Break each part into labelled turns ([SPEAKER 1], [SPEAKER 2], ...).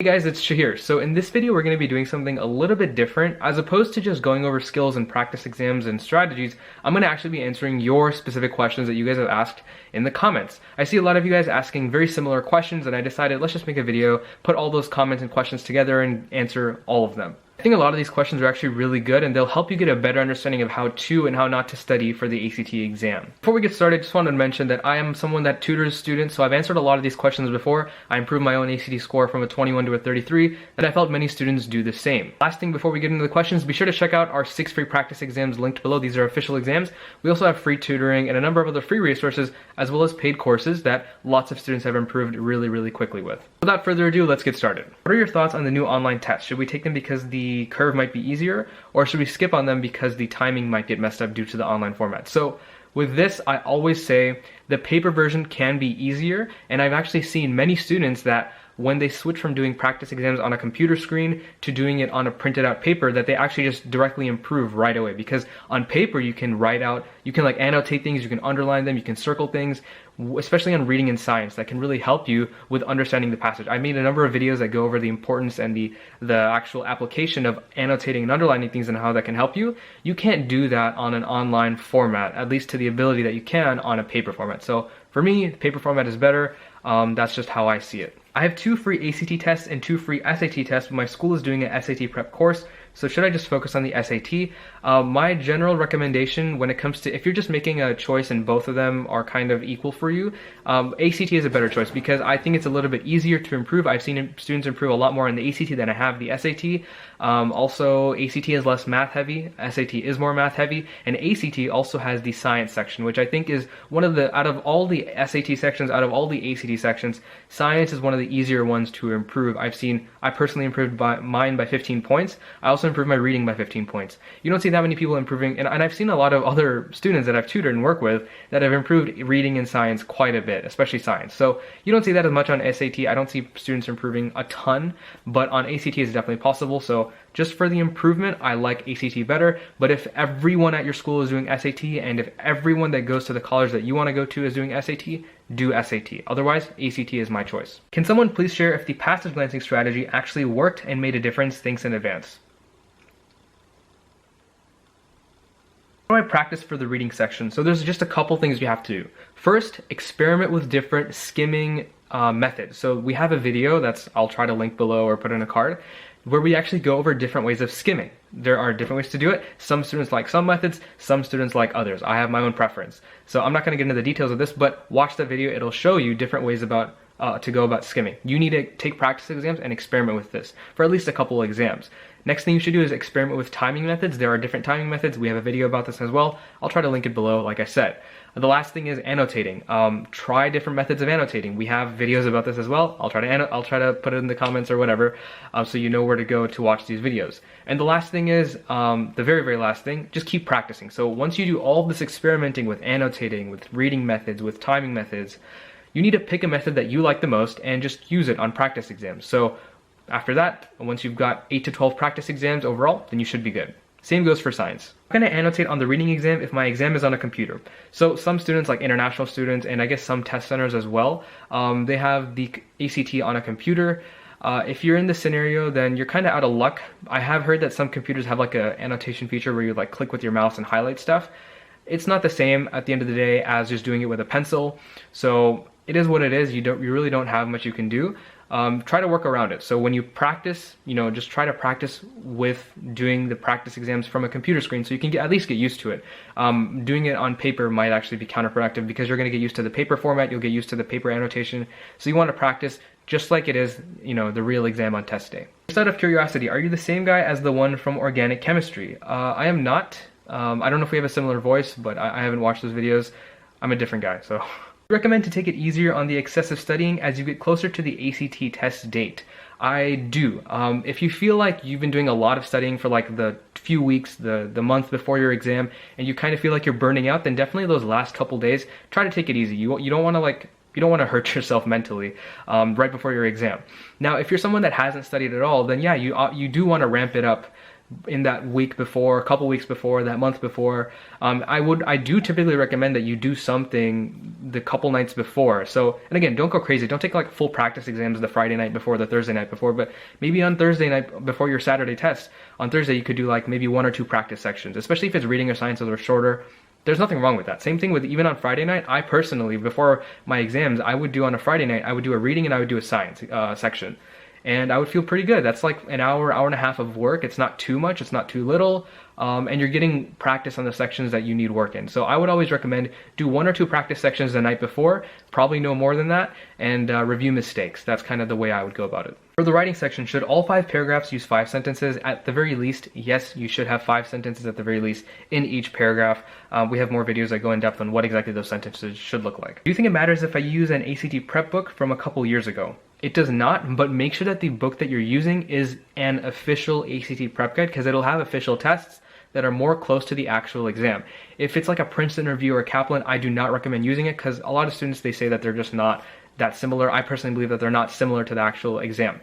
[SPEAKER 1] Hey guys, it's Shahir. So in this video, we're going to be doing something a little bit different. As opposed to just going over skills and practice exams and strategies, I'm going to actually be answering your specific questions that you guys have asked in the comments. I see a lot of you guys asking very similar questions, and I decided let's just make a video, put all those comments and questions together and answer all of them. I think a lot of these questions are actually really good, and they'll help you get a better understanding of how to and how not to study for the ACT exam. Before we get started, I just wanted to mention that I am someone that tutors students, so I've answered a lot of these questions before. I improved my own ACT score from a 21 to a 33, and I felt many students do the same. Last thing before we get into the questions, be sure to check out our 6 free practice exams linked below. These are official exams. We also have free tutoring and a number of other free resources, as well as paid courses that lots of students have improved really quickly with. Without further ado, let's get started. What are your thoughts on the new online tests? Should we take them because the curve might be easier, or should we skip on them because the timing might get messed up due to the online format? So with this, I always say the paper version can be easier, and I've actually seen many students that when they switch from doing practice exams on a computer screen to doing it on a printed out paper, that they actually just directly improve right away. Because on paper, you can write out, you can like annotate things, you can underline them, you can circle things, especially on reading and science, that can really help you with understanding the passage. I made a number of videos that go over the importance and the actual application of annotating and underlining things and how that can help you. You can't do that on an online format, at least to the ability that you can on a paper format. So for me, paper format is better. That's just how I see it. I have 2 free ACT tests and 2 free SAT tests, but my school is doing an SAT prep course. So should I just focus on the SAT? My general recommendation when it comes to, if you're just making a choice and both of them are kind of equal for you, ACT is a better choice because I think it's a little bit easier to improve. I've seen students improve a lot more in the ACT than I have the SAT. Also, ACT is less math heavy, SAT is more math heavy, and ACT also has the science section, which I think is one of the, out of all the SAT sections, out of all the ACT sections, science is one of the easier ones to improve. I personally improved mine by 15 points. I also improved my reading by 15 points. You don't see that many people improving, and I've seen a lot of other students that I've tutored and worked with that have improved reading and science quite a bit, especially science. So you don't see that as much on SAT. I don't see students improving a ton, but on ACT it's definitely possible. So just for the improvement, I like ACT better. But if everyone at your school is doing SAT, and if everyone that goes to the college that you want to go to is doing SAT, do SAT. Otherwise, ACT is my choice. Can someone please share if the passage glancing strategy actually worked and made a difference? Thanks in advance. How do I practice for the reading section? So there's just a couple things you have to do. First, experiment with different skimming methods. So we have a video that's, I'll try to link below or put in a card, where we actually go over different ways of skimming. There are different ways to do it. Some students like some methods, some students like others. I have my own preference. So I'm not going to get into the details of this, but watch that video. It'll show you different ways about to go about skimming. You need to take practice exams and experiment with this for at least a couple of exams. Next thing you should do is experiment with timing methods. There are different timing methods. We have a video about this as well. I'll try to link it below, like I said. The last thing is annotating. Try different methods of annotating. We have videos about this as well. I'll try to put it in the comments or whatever, so you know where to go to watch these videos. And the last thing is, the very last thing, just keep practicing. So once you do all this experimenting with annotating, with reading methods, with timing methods, you need to pick a method that you like the most and just use it on practice exams. So after that, once you've got 8 to 12 practice exams overall, then you should be good. Same goes for science. I'm going to annotate on the reading exam if my exam is on a computer. So some students, like international students, and I guess some test centers as well, they have the ACT on a computer. If you're in this scenario, then you're kind of out of luck. I have heard that some computers have like an annotation feature where you like click with your mouse and highlight stuff. It's not the same at the end of the day as just doing it with a pencil. So it is what it is. You really don't have much you can do. Try to work around it. So when you practice, just try to practice with doing the practice exams from a computer screen so you can at least get used to it. Doing it on paper might actually be counterproductive because you're going to get used to the paper format, you'll get used to the paper annotation. So you want to practice just like it is, the real exam on test day. Just out of curiosity, are you the same guy as the one from Organic Chemistry? I am not. I don't know if we have a similar voice, but I haven't watched those videos. I'm a different guy, so. I recommend to take it easier on the excessive studying as you get closer to the ACT test date. I do. If you feel like you've been doing a lot of studying for like the few weeks, the month before your exam, and you kind of feel like you're burning out, then definitely those last couple days, try to take it easy. You don't want to hurt yourself mentally right before your exam. Now, if you're someone that hasn't studied at all, then yeah, you do want to ramp it up in that week before, a couple weeks before, that month before. I do typically recommend that you do something the couple nights before. So, and again, don't go crazy. Don't take like full practice exams the Friday night before, the Thursday night before, but maybe on Thursday night before your Saturday test, on Thursday you could do like maybe 1 or 2 practice sections, especially if it's reading or science that are shorter. There's nothing wrong with that. Same thing with even on Friday night. I personally, before my exams, I would do on a Friday night, I would do a reading and I would do a science section. And I would feel pretty good. That's like an hour, hour and a half of work. It's not too much, it's not too little. And you're getting practice on the sections that you need work in. So I would always recommend do 1 or 2 practice sections the night before, probably no more than that, and review mistakes. That's kind of the way I would go about it. For the writing section, should all 5 paragraphs use 5 sentences? At the very least, yes, you should have 5 sentences at the very least in each paragraph. We have more videos that go in depth on what exactly those sentences should look like. Do you think it matters if I use an ACT prep book from a couple years ago? It does not, but make sure that the book that you're using is an official ACT prep guide, because it'll have official tests that are more close to the actual exam. If it's like a Princeton review or a Kaplan, I do not recommend using it, because a lot of students, they say that they're just not that similar. I personally believe that they're not similar to the actual exam.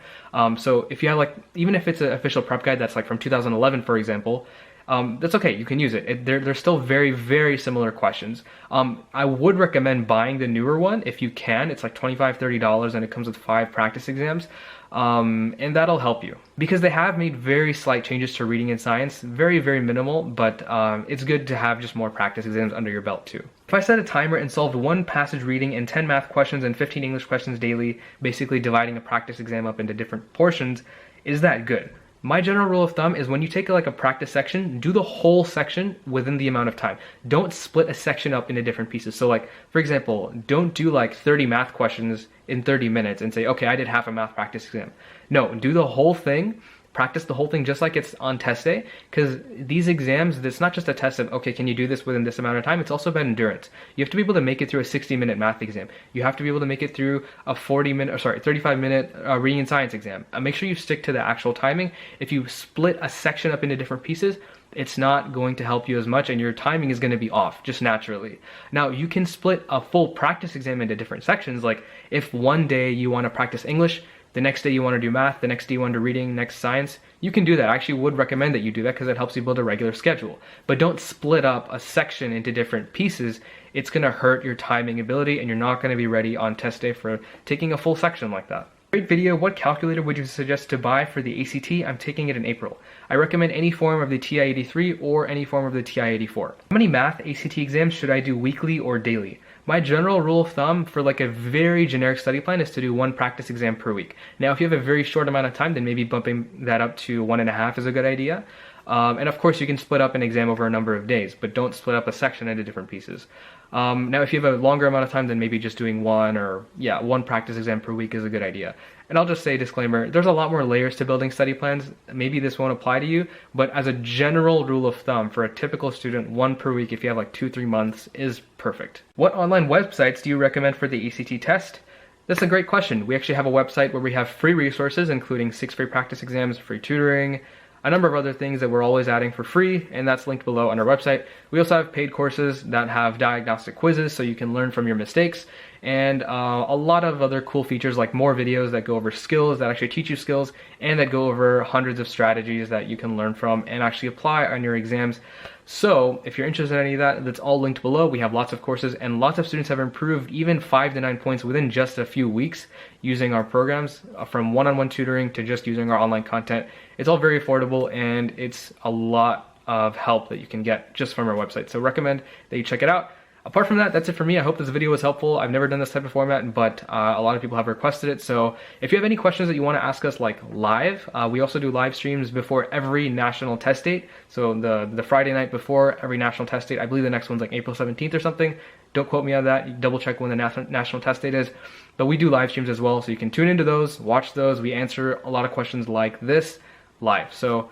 [SPEAKER 1] So if you have like, even if it's an official prep guide that's like from 2011, for example, that's okay, you can use it. They're still very, very similar questions. I would recommend buying the newer one if you can. It's like $25, $30 and it comes with 5 practice exams. And that'll help you, because they have made very slight changes to reading and science, very, very minimal, but it's good to have just more practice exams under your belt too. If I set a timer and solved 1 passage reading and 10 math questions and 15 English questions daily, basically dividing a practice exam up into different portions, is that good? My general rule of thumb is when you take like a practice section, do the whole section within the amount of time. Don't split a section up into different pieces. So like, for example, don't do like 30 math questions in 30 minutes and say, okay, I did half a math practice exam. No, do the whole thing. Practice the whole thing just like it's on test day, because these exams, it's not just a test of, okay, can you do this within this amount of time? It's also about endurance. You have to be able to make it through a 60-minute math exam. You have to be able to make it through a 35-minute reading and science exam. Make sure you stick to the actual timing. If you split a section up into different pieces, it's not going to help you as much, and your timing is going to be off just naturally. Now, you can split a full practice exam into different sections. Like if one day you want to practice English, the next day you want to do math, the next day you want to do reading, next science, you can do that. I actually would recommend that you do that, because it helps you build a regular schedule. But don't split up a section into different pieces. It's going to hurt your timing ability, and you're not going to be ready on test day for taking a full section like that. Great video. What calculator would you suggest to buy for the ACT? I'm taking it in April. I recommend any form of the TI-83 or any form of the TI-84. How many math ACT exams should I do weekly or daily? My general rule of thumb for like a very generic study plan is to do 1 practice exam per week. Now, if you have a very short amount of time, then maybe bumping that up to 1.5 is a good idea. And of course, you can split up an exam over a number of days, but don't split up a section into different pieces. Now, if you have a longer amount of time, then maybe just doing 1 practice exam per week is a good idea. And I'll just say, disclaimer, there's a lot more layers to building study plans. Maybe this won't apply to you, but as a general rule of thumb, for a typical student, 1 per week if you have like 2-3 months is perfect. What online websites do you recommend for the ACT test? That's a great question. We actually have a website where we have free resources, including 6 free practice exams, free tutoring, a number of other things that we're always adding for free, and that's linked below on our website. We also have paid courses that have diagnostic quizzes so you can learn from your mistakes, and a lot of other cool features like more videos that go over skills, that actually teach you skills, and that go over hundreds of strategies that you can learn from and actually apply on your exams. So if you're interested in any of that, that's all linked below. We have lots of courses, and lots of students have improved even 5 to 9 points within just a few weeks using our programs, from one-on-one tutoring to just using our online content. It's all very affordable, and it's a lot of help that you can get just from our website. So recommend that you check it out. Apart from that, that's it for me. I hope this video was helpful. I've never done this type of format, but a lot of people have requested it. So if you have any questions that you want to ask us like live, we also do live streams before every national test date. So the Friday night before every national test date, I believe the next one's like April 17th or something. Don't quote me on that. You double check when the national test date is. But we do live streams as well, so you can tune into those, watch those. We answer a lot of questions like this live. So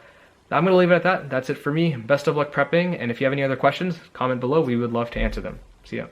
[SPEAKER 1] I'm going to leave it at that. That's it for me. Best of luck prepping, and if you have any other questions, comment below. We would love to answer them. See ya.